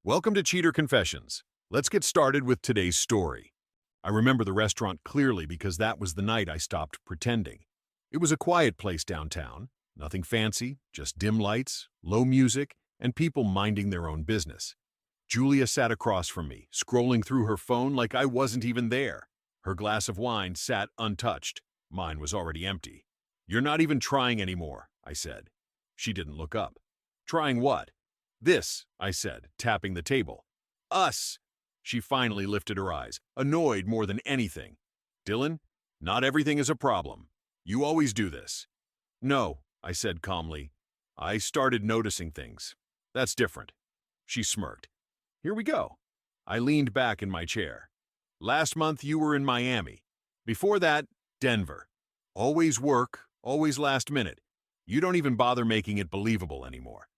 Welcome to Cheater Confessions. Let's get started with today's story. I remember the restaurant clearly because that was the night I stopped pretending. It was a quiet place downtown, nothing fancy, just dim lights, low music, and people minding their own business. Julia sat across from me, scrolling through her phone like I wasn't even there. Her glass of wine sat untouched. Mine was already empty. "You're not even trying anymore," I said. She didn't look up. "Trying what?" "This," I said, tapping the table. "Us." She finally lifted her eyes, annoyed more than anything. "Dylan, not everything is a problem. You always do this." "No," I said calmly. "I started noticing things. That's different." She smirked. "Here we go." I leaned back in my chair. "Last month you were in Miami. Before that, Denver. Always work, always last minute. You don't even bother making it believable anymore."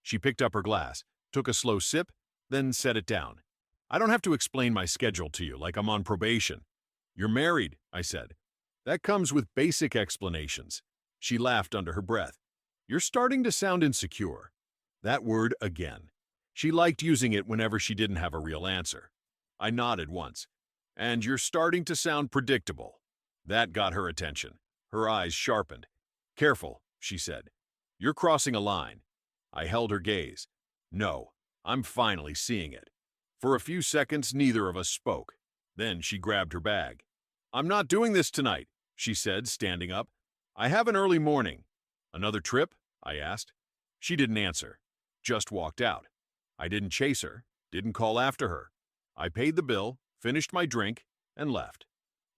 She picked up her glass, took a slow sip, then set it down. "I don't have to explain my schedule to you like I'm on probation." "You're married," I said. "That comes with basic explanations." She laughed under her breath. "You're starting to sound insecure." That word again. She liked using it whenever she didn't have a real answer. I nodded once. "And you're starting to sound predictable." That got her attention. Her eyes sharpened. "Careful," she said. "You're crossing a line." I held her gaze. "No, I'm finally seeing it." For a few seconds, neither of us spoke. Then she grabbed her bag. "I'm not doing this tonight," she said, standing up. "I have an early morning." "Another trip?" I asked. She didn't answer, just walked out. I didn't chase her, didn't call after her. I paid the bill, finished my drink, and left.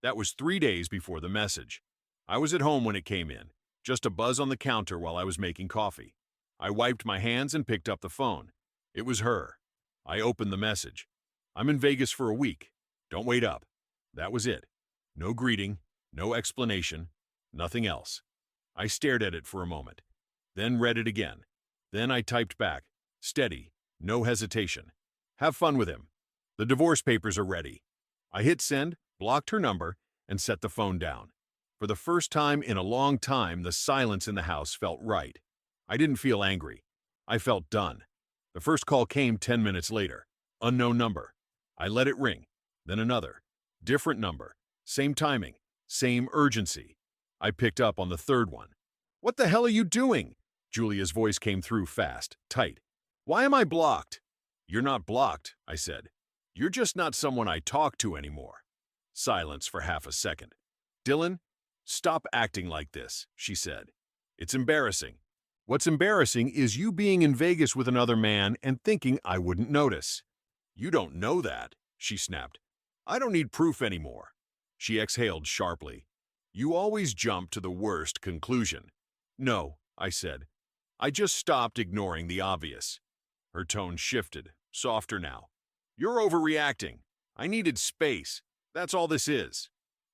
That was 3 days before the message. I was at home when it came in, just a buzz on the counter while I was making coffee. I wiped my hands and picked up the phone. It was her. I opened the message. "I'm in Vegas for a week. Don't wait up." That was it. No greeting, no explanation, nothing else. I stared at it for a moment, then read it again. Then I typed back, steady, no hesitation. "Have fun with him. The divorce papers are ready." I hit send, blocked her number, and set the phone down. For the first time in a long time, the silence in the house felt right. I didn't feel angry. I felt done. The first call came 10 minutes later. Unknown number. I let it ring. Then another. Different number. Same timing. Same urgency. I picked up on the third one. "What the hell are you doing?" Julia's voice came through fast, tight. "Why am I blocked?" "You're not blocked," I said. "You're just not someone I talk to anymore." Silence for half a second. "Dylan, stop acting like this," she said. "It's embarrassing." "What's embarrassing is you being in Vegas with another man and thinking I wouldn't notice." "You don't know that," she snapped. "I don't need proof anymore." She exhaled sharply. "You always jump to the worst conclusion." "No," I said. "I just stopped ignoring the obvious." Her tone shifted, softer now. "You're overreacting. I needed space. That's all this is."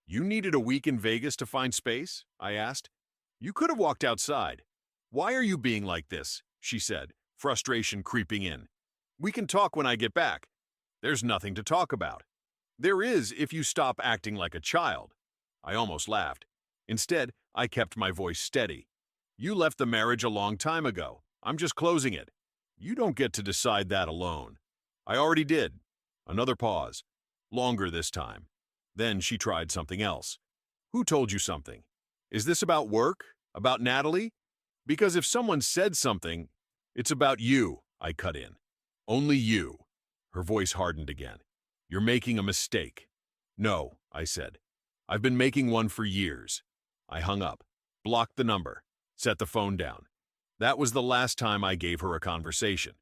"You needed a week in Vegas to find space?" I asked. "You could have walked outside." "Why are you being like this?" she said, frustration creeping in. "We can talk when I get back." "There's nothing to talk about." "There is if you stop acting like a child." I almost laughed. Instead, I kept my voice steady. "You left the marriage a long time ago. I'm just closing it. You don't get to decide that alone." "I already did." Another pause. Longer this time. Then she tried something else. "Who told you something? Is this about work? About Natalie? Because if someone said something, it's about you," I cut in. "Only you." Her voice hardened again. "You're making a mistake." "No," I said. "I've been making one for years." I hung up, blocked the number, set the phone down. That was the last time I gave her a conversation.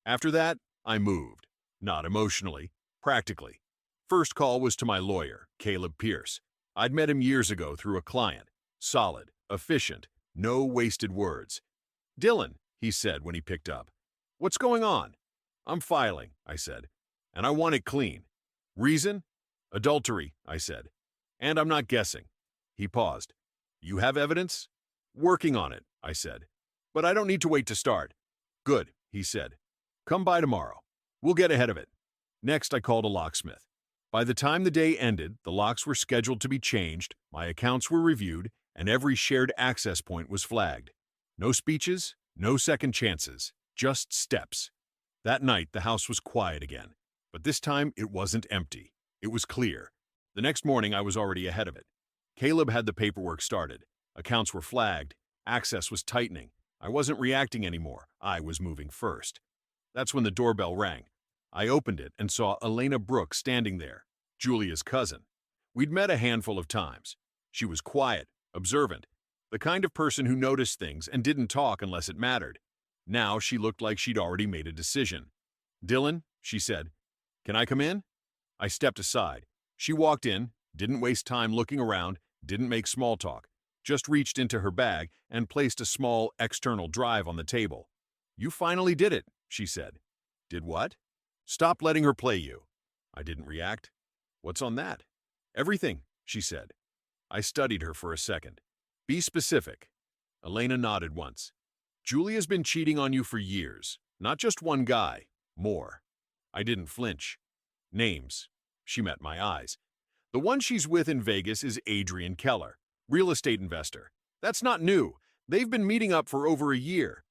After that, I moved. Not emotionally, practically. First call was to my lawyer, Caleb Pierce. I'd met him years ago through a client. Solid, efficient, no wasted words. "Dylan," he said when he picked up. "What's going on?" "I'm filing," I said. "And I want it clean." "Reason?" "Adultery," I said. "And I'm not guessing." He paused. "You have evidence?" "Working on it," I said. "But I don't need to wait to start." "Good," he said. "Come by tomorrow. We'll get ahead of it." Next, I called a locksmith. By the time the day ended, the locks were scheduled to be changed, my accounts were reviewed, and every shared access point was flagged. No speeches, no second chances, just steps. That night, the house was quiet again. But this time, it wasn't empty. It was clear. The next morning, I was already ahead of it. Caleb had the paperwork started. Accounts were flagged. Access was tightening. I wasn't reacting anymore. I was moving first. That's when the doorbell rang. I opened it and saw Elena Brooks standing there, Julia's cousin. We'd met a handful of times. She was quiet, observant, the kind of person who noticed things and didn't talk unless it mattered. Now she looked like she'd already made a decision. "Dylan," she said, "can I come in?" I stepped aside. She walked in, didn't waste time looking around, didn't make small talk, just reached into her bag and placed a small external drive on the table. "You finally did it," she said. "Did what?" "Stop letting her play you." I didn't react. "What's on that?" "Everything," she said. I studied her for a second. "Be specific." Elena nodded once. "Julia's been cheating on you for years. Not just one guy. More." I didn't flinch. "Names." She met my eyes. "The one she's with in Vegas is Adrian Keller, real estate investor. That's not new. They've been meeting up for over a year."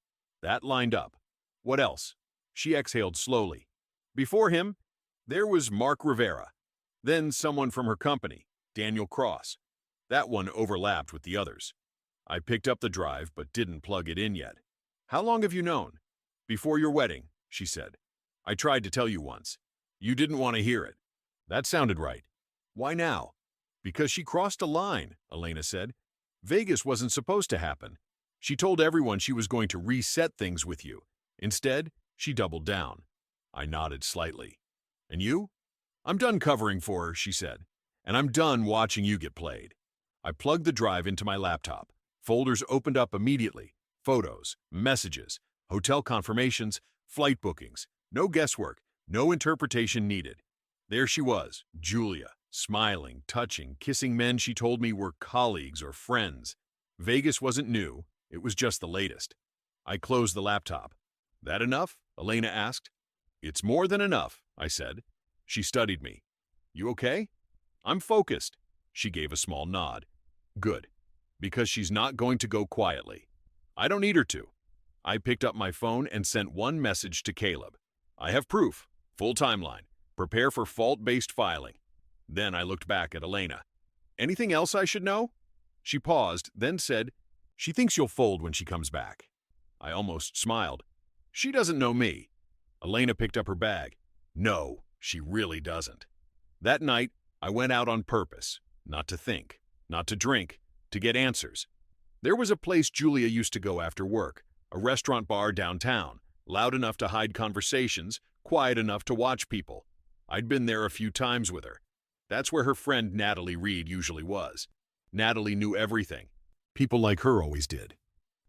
That lined up. "What else?" She exhaled slowly. "Before him, there was Mark Rivera. Then someone from her company, Daniel Cross. That one overlapped with the others." I picked up the drive but didn't plug it in yet. "How long have you known?" "Before your wedding," she said. "I tried to tell you once. You didn't want to hear it." That sounded right. "Why now?" "Because she crossed a line," Elena said. "Vegas wasn't supposed to happen. She told everyone she was going to reset things with you. Instead, she doubled down." I nodded slightly. "And you?" "I'm done covering for her," she said. "And I'm done watching you get played." I plugged the drive into my laptop. Folders opened up immediately. Photos, messages, hotel confirmations, flight bookings. No guesswork, no interpretation needed. There she was, Julia, smiling, touching, kissing men she told me were colleagues or friends. Vegas wasn't new, it was just the latest. I closed the laptop. "That enough?" Elena asked. "It's more than enough," I said. She studied me. "You okay?" "I'm focused." She gave a small nod. "Good. Because she's not going to go quietly. I don't need her to." I picked up my phone and sent one message to Caleb. "I have proof. Full timeline. Prepare for fault-based filing." Then I looked back at Elena. "Anything else I should know?" She paused, then said, "She thinks you'll fold when she comes back." I almost smiled. "She doesn't know me." Elena picked up her bag. "No, she really doesn't." That night, I went out on purpose. Not to think, not to drink, to get answers. There was a place Julia used to go after work, a restaurant bar downtown, loud enough to hide conversations, quiet enough to watch people. I'd been there a few times with her. That's where her friend Natalie Reed usually was. Natalie knew everything. People like her always did.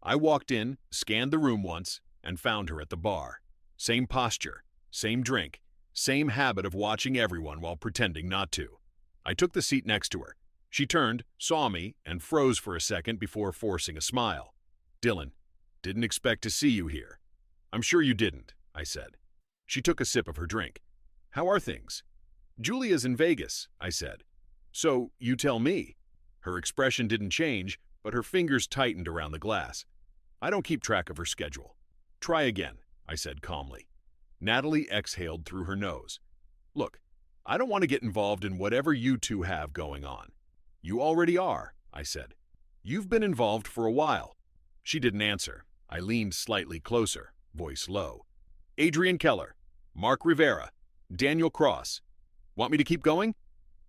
I walked in, scanned the room once, and found her at the bar. Same posture, same drink, same habit of watching everyone while pretending not to. I took the seat next to her. She turned, saw me, and froze for a second before forcing a smile. "Dylan, didn't expect to see you here." "I'm sure you didn't," I said. She took a sip of her drink. "How are things?" "Julia's in Vegas," I said. "So, you tell me." Her expression didn't change, but her fingers tightened around the glass. "I don't keep track of her schedule." "Try again," I said calmly. Natalie exhaled through her nose. "Look, I don't want to get involved in whatever you two have going on." "You already are," I said. "You've been involved for a while." She didn't answer. I leaned slightly closer, voice low. "Adrian Keller, Mark Rivera, Daniel Cross. Want me to keep going?"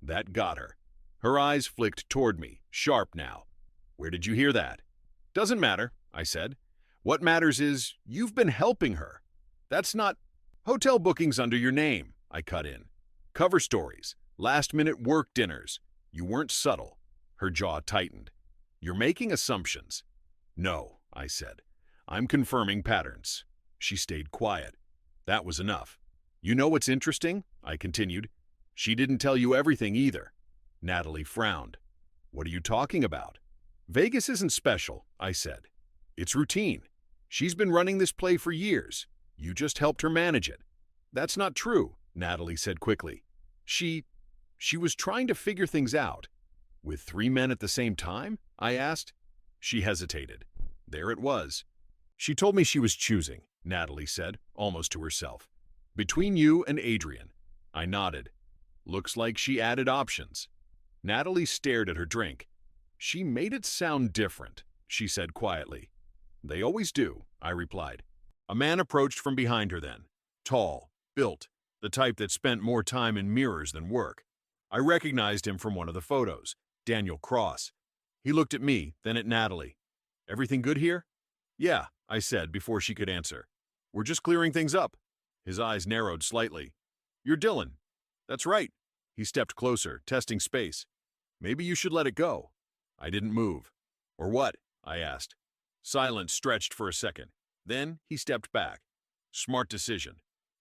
That got her. Her eyes flicked toward me, sharp now. "Where did you hear that?" "Doesn't matter," I said. "What matters is you've been helping her. That's not hotel bookings under your name," I cut in. "Cover stories, last-minute work dinners. You weren't subtle." Her jaw tightened. "You're making assumptions." "No," I said. "I'm confirming patterns." She stayed quiet. That was enough. "You know what's interesting?" I continued. "She didn't tell you everything either." Natalie frowned. "What are you talking about?" "Vegas isn't special," I said. "It's routine. She's been running this play for years. You just helped her manage it." "That's not true," Natalie said quickly. She was trying to figure things out." "With 3 men at the same time?" I asked. She hesitated. There it was. "She told me she was choosing," Natalie said, almost to herself. Between you and Adrian. I nodded. Looks like she added options. Natalie stared at her drink. She made it sound different, she said quietly. They always do, I replied. A man approached from behind her then. Tall, built, the type that spent more time in mirrors than work. I recognized him from one of the photos, Daniel Cross. He looked at me, then at Natalie. Everything good here? Yeah, I said before she could answer. We're just clearing things up. His eyes narrowed slightly. You're Dylan. That's right. He stepped closer, testing space. Maybe you should let it go. I didn't move. Or what? I asked. Silence stretched for a second. Then he stepped back. Smart decision.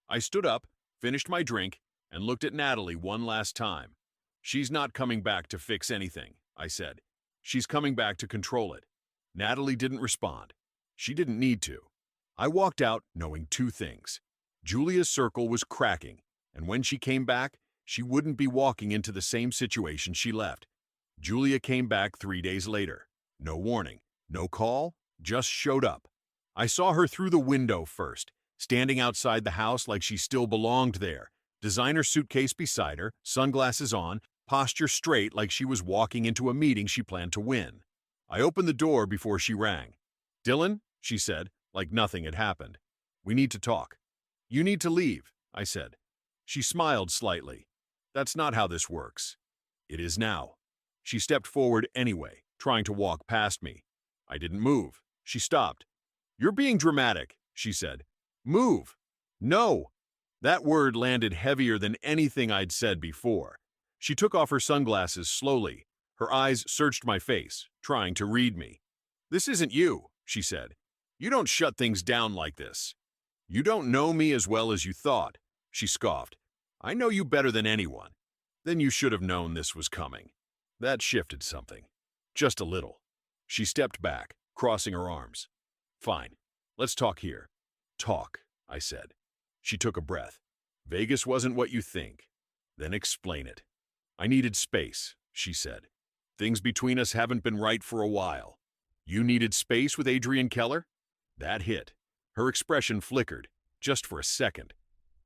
I stood up, finished my drink, and looked at Natalie one last time. She's not coming back to fix anything, I said. She's coming back to control it. Natalie didn't respond. She didn't need to. I walked out knowing two things. Julia's circle was cracking, and when she came back, she wouldn't be walking into the same situation she left. Julia came back 3 days later. No warning, no call, just showed up. I saw her through the window first, standing outside the house like she still belonged there. Designer suitcase beside her, sunglasses on, posture straight like she was walking into a meeting she planned to win. I opened the door before she rang. Dylan, she said, like nothing had happened. We need to talk. You need to leave, I said. She smiled slightly. That's not how this works. It is now. She stepped forward anyway, trying to walk past me. I didn't move. She stopped. You're being dramatic, she said. Move. No. That word landed heavier than anything I'd said before. She took off her sunglasses slowly. Her eyes searched my face, trying to read me. This isn't you, she said. You don't shut things down like this. You don't know me as well as you thought, she scoffed. I know you better than anyone. Then you should have known this was coming. That shifted something. Just a little. She stepped back, crossing her arms. Fine. Let's talk here. Talk, I said. She took a breath. Vegas wasn't what you think. Then explain it. I needed space, she said. Things between us haven't been right for a while. You needed space with Adrian Keller? That hit. Her expression flickered, just for a second.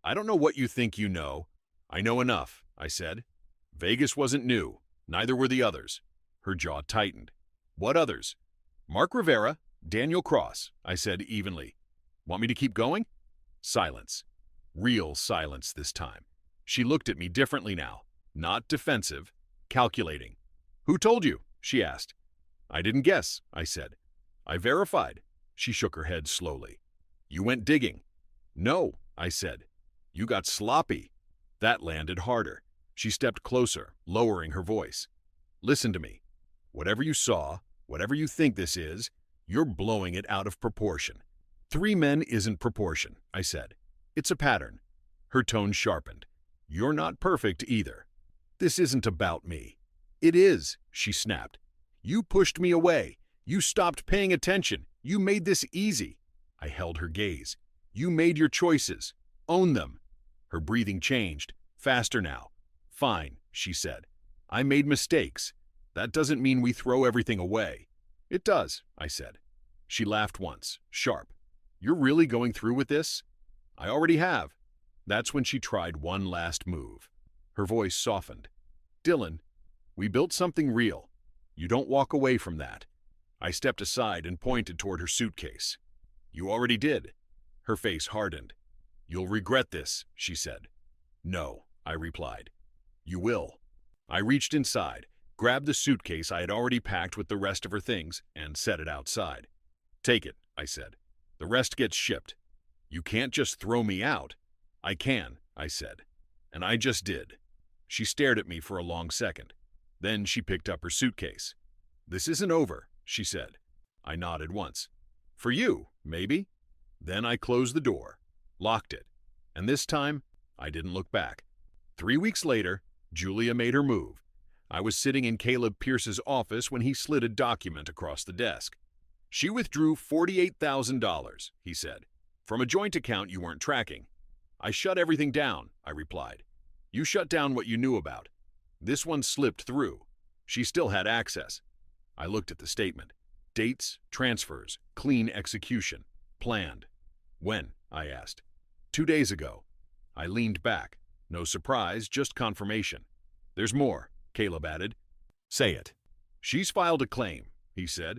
I don't know what you think you know. I know enough, I said. Vegas wasn't new. Neither were the others. Her jaw tightened. What others? Mark Rivera, Daniel Cross, I said evenly. Want me to keep going? Silence. Real silence this time. She looked at me differently now. Not defensive, calculating. Who told you? She asked. I didn't guess, I said. I verified. She shook her head slowly. You went digging. No, I said. You got sloppy. That landed harder. She stepped closer, lowering her voice. Listen to me. Whatever you saw, whatever you think this is, you're blowing it out of proportion. 3 men isn't proportion, I said. It's a pattern. Her tone sharpened. You're not perfect either. This isn't about me. It is, she snapped. You pushed me away. You stopped paying attention. You made this easy. I held her gaze. You made your choices. Own them. Her breathing changed, faster now. Fine, she said. I made mistakes. That doesn't mean we throw everything away. It does, I said. She laughed once, sharp. You're really going through with this? I already have. That's when she tried one last move. Her voice softened. Dylan, we built something real. You don't walk away from that. I stepped aside and pointed toward her suitcase. You already did. Her face hardened. You'll regret this, she said. No, I replied. You will. I reached inside, grabbed the suitcase I had already packed with the rest of her things, and set it outside. Take it, I said. The rest gets shipped. You can't just throw me out. I can, I said. And I just did. She stared at me for a long second. Then she picked up her suitcase. This isn't over, she said. I nodded once. For you, maybe? Then I closed the door, locked it, and this time I didn't look back. 3 weeks later, Julia made her move. I was sitting in Caleb Pierce's office when he slid a document across the desk. She withdrew $48,000, he said, from a joint account you weren't tracking. I shut everything down, I replied. You shut down what you knew about. This one slipped through. She still had access. I looked at the statement. Dates, transfers, clean execution, planned. When? I asked. 2 days ago. I leaned back. No surprise, just confirmation. There's more, Caleb added. Say it. She's filed a claim, he said,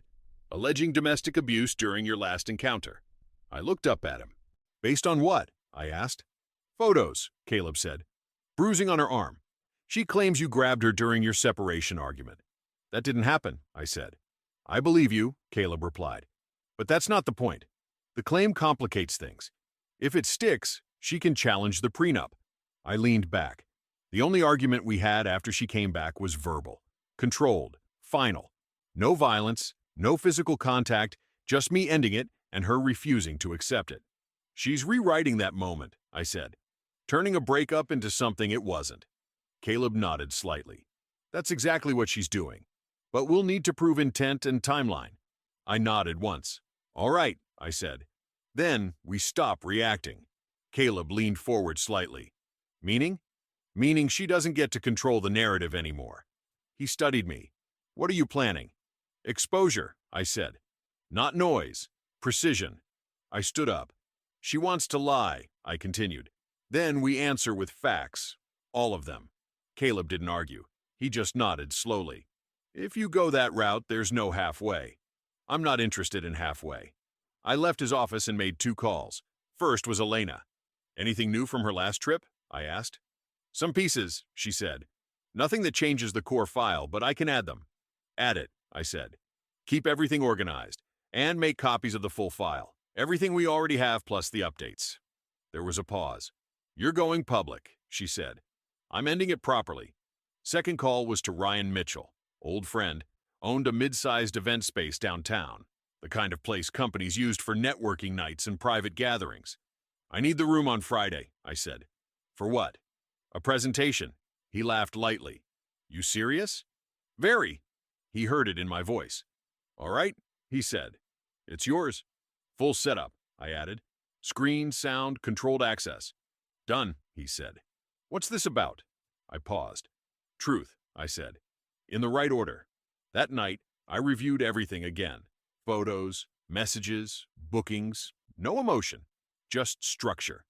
alleging domestic abuse during your last encounter. I looked up at him. Based on what? I asked. Photos, Caleb said. Bruising on her arm. She claims you grabbed her during your separation argument. That didn't happen, I said. I believe you, Caleb replied. But that's not the point. The claim complicates things. If it sticks, she can challenge the prenup. I leaned back. The only argument we had after she came back was verbal. Controlled. Final. No violence, no physical contact, just me ending it and her refusing to accept it. She's rewriting that moment, I said, turning a breakup into something it wasn't. Caleb nodded slightly. That's exactly what she's doing. But we'll need to prove intent and timeline. I nodded once. All right, I said. Then we stop reacting. Caleb leaned forward slightly. Meaning? Meaning she doesn't get to control the narrative anymore. He studied me. What are you planning? Exposure, I said. Not noise. Precision. I stood up. She wants to lie, I continued. Then we answer with facts. All of them. Caleb didn't argue. He just nodded slowly. If you go that route, there's no halfway. I'm not interested in halfway. I left his office and made 2 calls. First was Elena. Anything new from her last trip? I asked. Some pieces, she said. Nothing that changes the core file, but I can add them. Add it, I said. Keep everything organized, and make copies of the full file. Everything we already have plus the updates. There was a pause. You're going public, she said. I'm ending it properly. Second call was to Ryan Mitchell, old friend, owned a mid-sized event space downtown, the kind of place companies used for networking nights and private gatherings. I need the room on Friday, I said. For what? A presentation. He laughed lightly. You serious? Very. He heard it in my voice. All right, he said. It's yours. Full setup, I added. Screen, sound, controlled access. Done, he said. What's this about? I paused. Truth, I said. In the right order. That night, I reviewed everything again. Photos, messages, bookings, no emotion, just structure.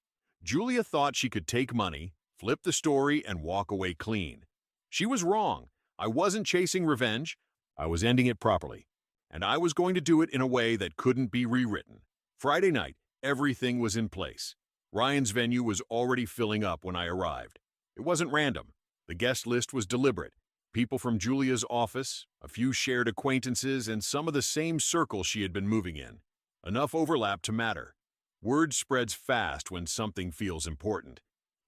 Julia thought she could take money, flip the story, and walk away clean. She was wrong. I wasn't chasing revenge. I was ending it properly. And I was going to do it in a way that couldn't be rewritten. Friday night, everything was in place. Ryan's venue was already filling up when I arrived. It wasn't random. The guest list was deliberate. People from Julia's office, a few shared acquaintances, and some of the same circle she had been moving in. Enough overlap to matter. Word spreads fast when something feels important.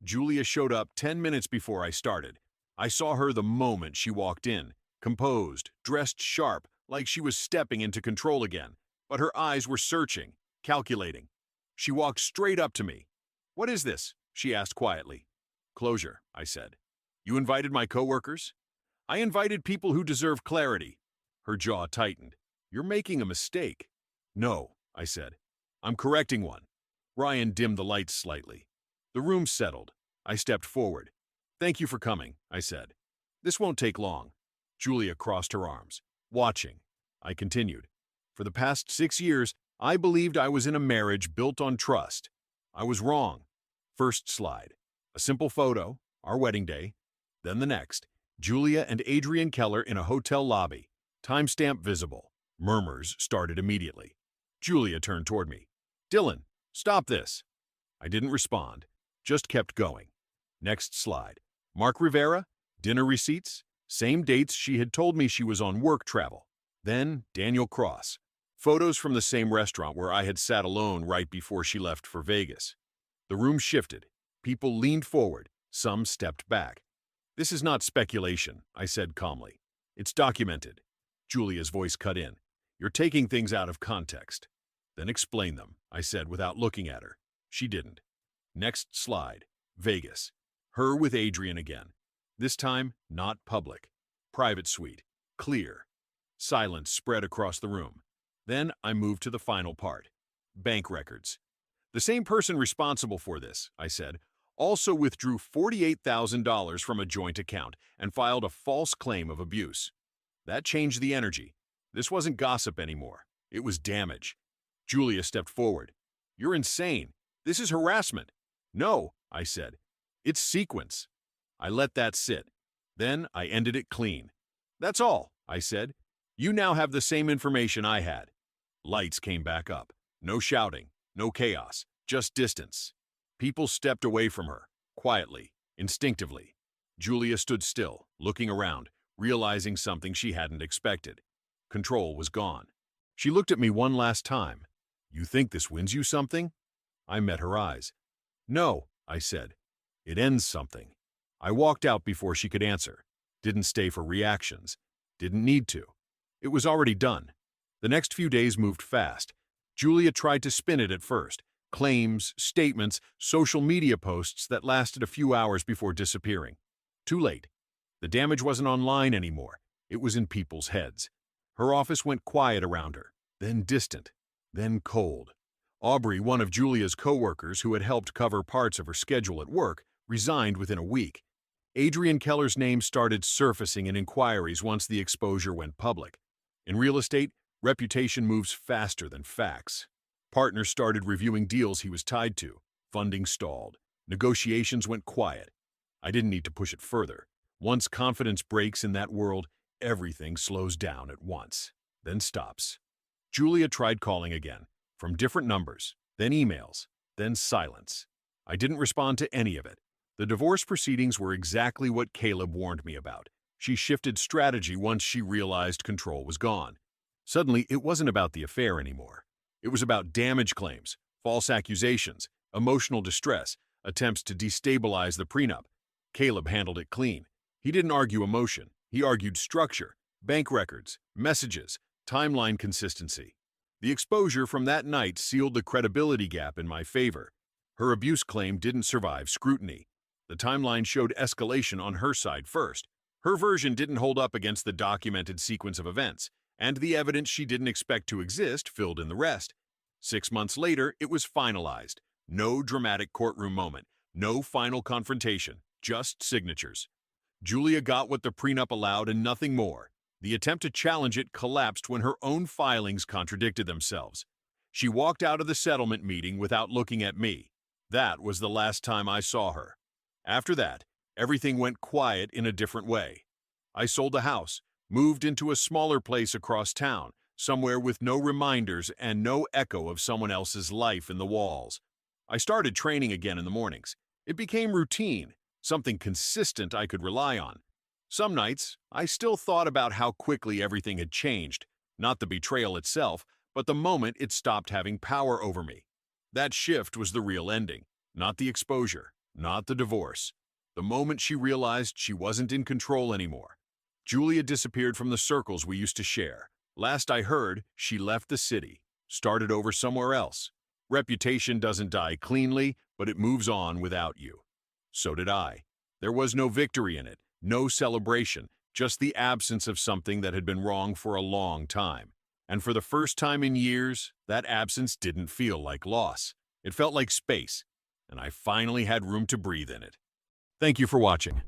Julia showed up 10 minutes before I started. I saw her the moment she walked in, composed, dressed sharp, like she was stepping into control again. But her eyes were searching, calculating. She walked straight up to me. What is this? She asked quietly. Closure, I said. You invited my coworkers? I invited people who deserve clarity. Her jaw tightened. You're making a mistake. No, I said. I'm correcting one. Ryan dimmed the lights slightly. The room settled. I stepped forward. Thank you for coming, I said. This won't take long. Julia crossed her arms. Watching. I continued. For the past 6 years, I believed I was in a marriage built on trust. I was wrong. First slide. A simple photo, our wedding day. Then the next. Julia and Adrian Keller in a hotel lobby. Timestamp visible. Murmurs started immediately. Julia turned toward me. Dylan, stop this. I didn't respond, just kept going. Next slide. Mark Rivera, dinner receipts, same dates she had told me she was on work travel. Then Daniel Cross. Photos from the same restaurant where I had sat alone right before she left for Vegas. The room shifted. People leaned forward. Some stepped back. This is not speculation, I said calmly. It's documented. Julia's voice cut in. You're taking things out of context. Then explain them, I said without looking at her. She didn't. Next slide. Vegas. Her with Adrian again. This time, not public. Private suite. Clear. Silence spread across the room. Then I moved to the final part. Bank records. The same person responsible for this, I said, also withdrew $48,000 from a joint account and filed a false claim of abuse. That changed the energy. This wasn't gossip anymore. It was damage. Julia stepped forward. You're insane. This is harassment. No, I said. It's sequence. I let that sit. Then I ended it clean. That's all, I said. You now have the same information I had. Lights came back up. No shouting, no chaos, just distance. People stepped away from her, quietly, instinctively. Julia stood still, looking around, realizing something she hadn't expected. Control was gone. She looked at me one last time. You think this wins you something? I met her eyes. No, I said. It ends something. I walked out before she could answer. Didn't stay for reactions. Didn't need to. It was already done. The next few days moved fast. Julia tried to spin it at first. Claims, statements, social media posts that lasted a few hours before disappearing. Too late. The damage wasn't online anymore. It was in people's heads. Her office went quiet around her, then distant, then cold. Aubrey, one of Julia's coworkers who had helped cover parts of her schedule at work, resigned within a week. Adrian Keller's name started surfacing in inquiries once the exposure went public. In real estate, reputation moves faster than facts. Partners started reviewing deals he was tied to. Funding stalled. Negotiations went quiet. I didn't need to push it further. Once confidence breaks in that world, everything slows down at once, then stops. Julia tried calling again, from different numbers, then emails, then silence. I didn't respond to any of it. The divorce proceedings were exactly what Caleb warned me about. She shifted strategy once she realized control was gone. Suddenly, it wasn't about the affair anymore. It was about damage claims, false accusations, emotional distress, attempts to destabilize the prenup. Caleb handled it clean. He didn't argue emotion. He argued structure, bank records, messages, timeline consistency. The exposure from that night sealed the credibility gap in my favor. Her abuse claim didn't survive scrutiny. The timeline showed escalation on her side first. Her version didn't hold up against the documented sequence of events, and the evidence she didn't expect to exist filled in the rest. 6 months later, it was finalized. No dramatic courtroom moment, no final confrontation, just signatures. Julia got what the prenup allowed and nothing more. The attempt to challenge it collapsed when her own filings contradicted themselves. She walked out of the settlement meeting without looking at me. That was the last time I saw her. After that, everything went quiet in a different way. I sold the house, moved into a smaller place across town, somewhere with no reminders and no echo of someone else's life in the walls. I started training again in the mornings. It became routine, something consistent I could rely on. Some nights, I still thought about how quickly everything had changed, not the betrayal itself, but the moment it stopped having power over me. That shift was the real ending, not the exposure, not the divorce. The moment she realized she wasn't in control anymore. Julia disappeared from the circles we used to share. Last I heard, she left the city, started over somewhere else. Reputation doesn't die cleanly, but it moves on without you. So did I. There was no victory in it, no celebration, just the absence of something that had been wrong for a long time. And for the first time in years, that absence didn't feel like loss. It felt like space, and I finally had room to breathe in it. Thank you for watching.